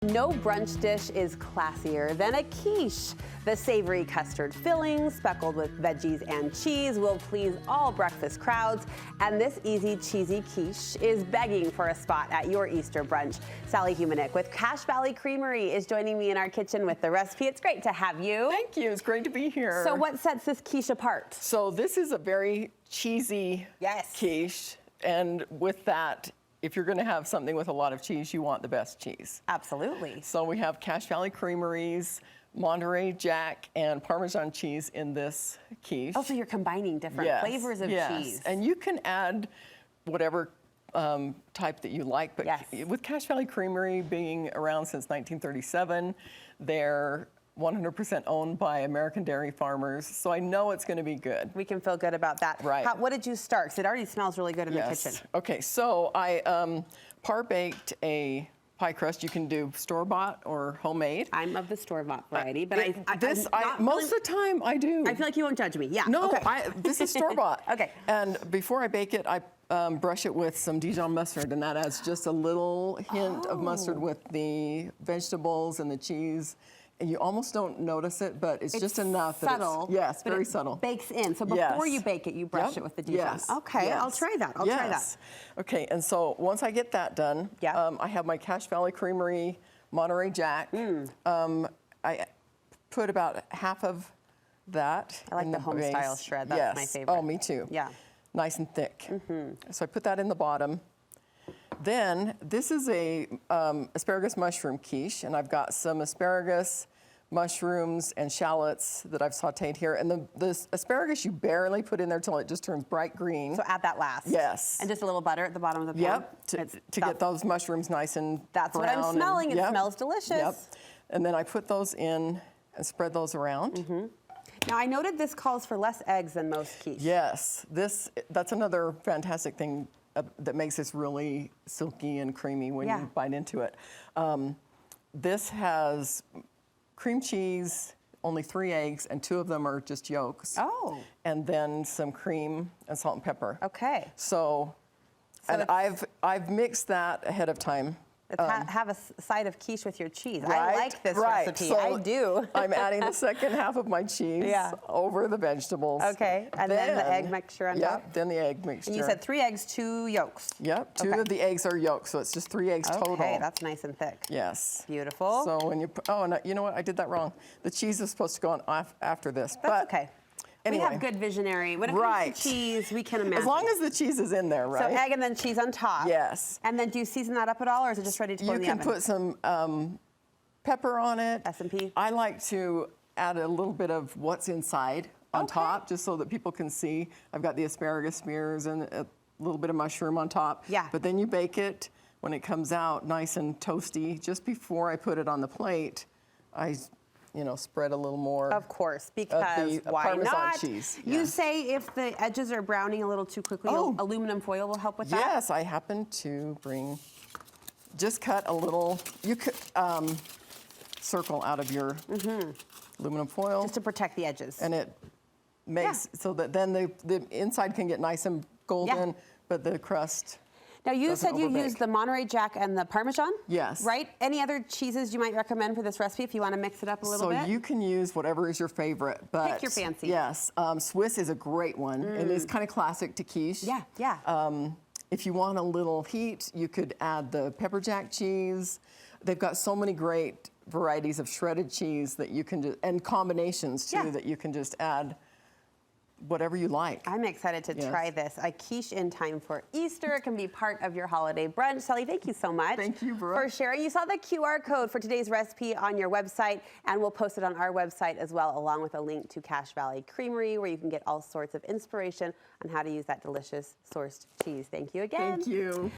No brunch dish is classier than a quiche. The savory custard filling, speckled with veggies and cheese, will please all breakfast crowds. And this easy, cheesy quiche is begging for a spot at your Easter brunch. Sally Humeniuk with Cache Valley Creamery is joining me in our kitchen with the recipe. It's great to have you. Thank you. It's great to be here. So what sets this quiche apart? So this is a very cheesy quiche. And with that, if you're going to have something with a lot of cheese, you want the best cheese. Absolutely. So we have Cache Valley Creamery's Monterey Jack and Parmesan cheese in this quiche. Oh, so you're combining different flavors of cheese. And you can add whatever type that you like, but with Cache Valley Creamery being around since 1937, they're 100% owned by American dairy farmers, so I know it's going to be good. We can feel good about that. Right. What did you start? Because it already smells really good in the kitchen. Okay, so I par-baked a pie crust. You can do store-bought or homemade. I'm of the store-bought variety, but most of the time I do. I feel like you won't judge me. Yeah. No, okay. This is store-bought. Okay. And before I bake it, I brush it with some Dijon mustard, and that adds just a little hint of mustard with the vegetables and the cheese. And you almost don't notice it, but it's just enough. Subtle. Yes, very it subtle. Bakes in. So before you bake it, you brush it with the Dijon. Yes. Okay, yes. I'll try that. I'll try that. Okay, and so once I get that done, I have my Cache Valley Creamery Monterey Jack. I put about half of that. I like the home style shred. That's my favorite. Oh, me too. Yeah. Nice and thick. So I put that in the bottom. Then this is a asparagus mushroom quiche, and I've got some asparagus, mushrooms, and shallots that I've sauteed here. And the asparagus you barely put in there till it just turns bright green. So add that last. Yes. And just a little butter at the bottom of the pan. Yep, to get those mushrooms nice and That's brown. what I'm smelling. It smells delicious. Yep. And then I put those in and spread those around. Now, I noted this calls for less eggs than most quiche. Yes, that's another fantastic thing that makes this really silky and creamy when you bite into it. This has cream cheese, only 3 eggs, and 2 of them are just yolks. Oh. And then some cream and salt and pepper. Okay. So and I've mixed that ahead of time. Have a side of quiche with your cheese. Right, I like this recipe. So I do. I'm adding the second half of my cheese over the vegetables. Okay, and then the egg mixture on top? Yep, then the egg mixture. And you said 3 eggs, 2 yolks. Yep, 2 of the eggs are yolks, so it's just 3 eggs total. Okay, that's nice and thick. Yes. Beautiful. So when you put, and you know what, I did that wrong. The cheese is supposed to go on after this. That's okay. Anyway. We have good visionary. When it comes to cheese, we can imagine. As long as the cheese is in there, right? So egg and then cheese on top. Yes. And then do you season that up at all, or is it just ready to go in the oven? You can put some pepper on it. S&P. I like to add a little bit of what's inside on top, just so that people can see. I've got the asparagus smears and a little bit of mushroom on top. Yeah. But then you bake it when it comes out nice and toasty. Just before I put it on the plate, I spread a little more. Of course, because why Parmesan not? cheese. You say if the edges are browning a little too quickly, aluminum foil will help with that? Yes, I happen to just cut a little, you could circle out of your aluminum foil. Just to protect the edges. And it makes so that then the inside can get nice and golden, but the crust. Now, you said you used the Monterey Jack and the Parmesan? Yes. Right? Any other cheeses you might recommend for this recipe if you want to mix it up a little bit? So you can use whatever is your favorite. But pick your fancy. Yes. Swiss is a great one. And it's kind of classic to quiche. Yeah, yeah. If you want a little heat, you could add the pepper jack cheese. They've got so many great varieties of shredded cheese that you can and combinations too that you can just add whatever you like. I'm excited to try this. A quiche in time for Easter. It can be part of your holiday brunch. Sally, thank you so much. Thank you, Brooke. For sharing. You saw the QR code for today's recipe on your website, and we'll post it on our website as well, along with a link to Cache Valley Creamery, where you can get all sorts of inspiration on how to use that delicious sourced cheese. Thank you again. Thank you.